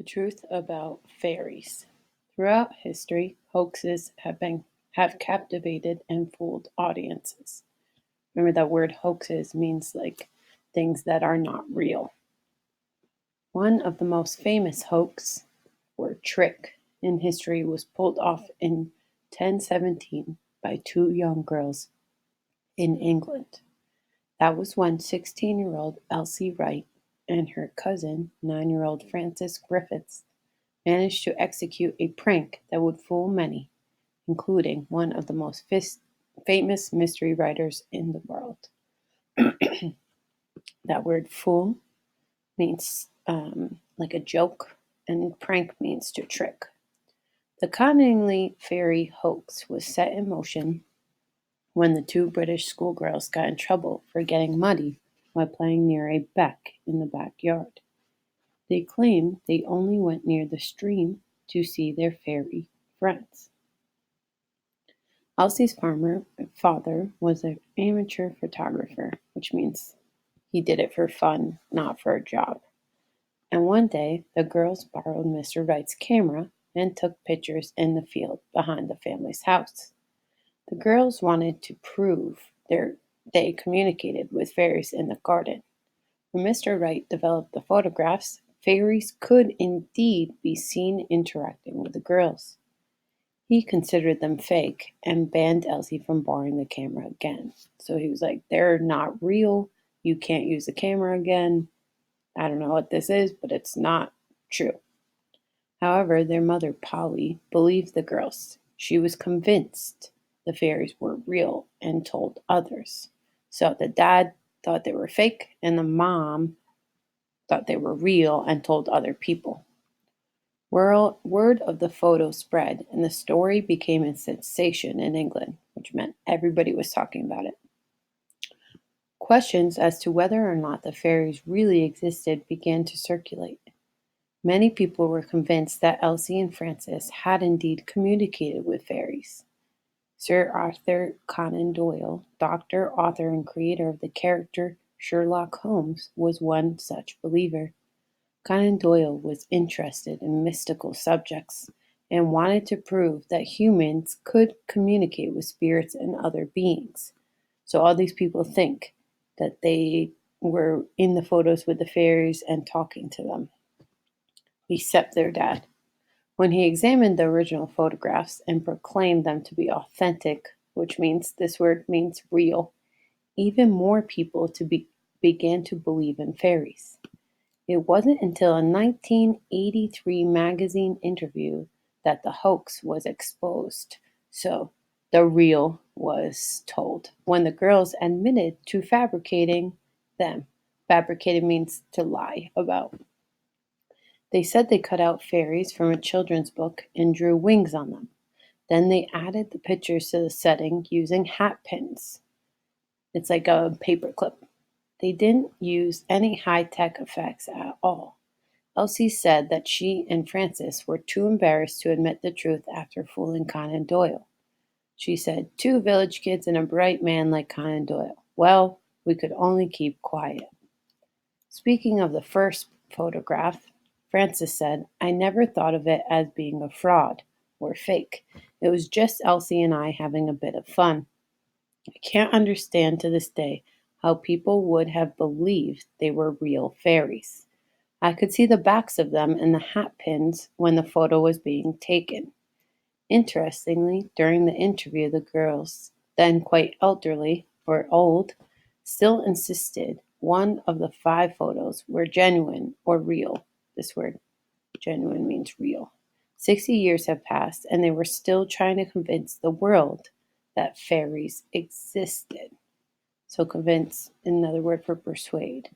The truth about fairies. Throughout history, hoaxes have captivated and fooled audiences. Remember that word hoaxes means like things that are not real. One of the most famous hoax or trick in history was pulled off in 1017 by two young girls in England. That was when 16-year-old Elsie Wright and her cousin, 9-year-old Frances Griffiths, managed to execute a prank that would fool many, including one of the most famous mystery writers in the world. That word fool means like a joke, and prank means to trick. The cunningly fairy hoax was set in motion when the two British schoolgirls got in trouble for getting muddy while playing near a beck in the backyard. They claimed they only went near the stream to see their fairy friends. Elsie's father was an amateur photographer, which means he did it for fun, not for a job. And one day, the girls borrowed Mr. Wright's camera and took pictures in the field behind the family's house. The girls wanted to prove they communicated with fairies in the garden. When Mr. Wright developed the photographs, fairies could indeed be seen interacting with the girls. He considered them fake and banned Elsie from borrowing the camera again. So he was like, they're not real. You can't use the camera again. I don't know what this is, but it's not true. However, their mother, Polly, believed the girls. She was convinced the fairies were real and told others. So the dad thought they were fake, and the mom thought they were real and told other people. Word of the photo spread, and the story became a sensation in England, which meant everybody was talking about it. Questions as to whether or not the fairies really existed began to circulate. Many people were convinced that Elsie and Frances had indeed communicated with fairies. Sir Arthur Conan Doyle, doctor, author, and creator of the character Sherlock Holmes, was one such believer. Conan Doyle was interested in mystical subjects and wanted to prove that humans could communicate with spirits and other beings. So all these people think that they were in the photos with the fairies and talking to them, except their dad. When he examined the original photographs and proclaimed them to be authentic, which means this word means real, even more people began to believe in fairies. It wasn't until a 1983 magazine interview that the hoax was exposed. So the real was told when the girls admitted to fabricating them. Fabricated means to lie about. They said they cut out fairies from a children's book and drew wings on them. Then they added the pictures to the setting using hat pins. It's like a paper clip. They didn't use any high-tech effects at all. Elsie said that she and Frances were too embarrassed to admit the truth after fooling Conan Doyle. She said, two village kids and a bright man like Conan Doyle. Well, we could only keep quiet. Speaking of the first photograph, Frances said, I never thought of it as being a fraud or fake. It was just Elsie and I having a bit of fun. I can't understand to this day how people would have believed they were real fairies. I could see the backs of them and the hat pins when the photo was being taken. Interestingly, during the interview, the girls, then quite elderly or old, still insisted one of the 5 photos were genuine or real. This word, genuine, means real. 60 years have passed, and they were still trying to convince the world that fairies existed. So convince, another word for persuade.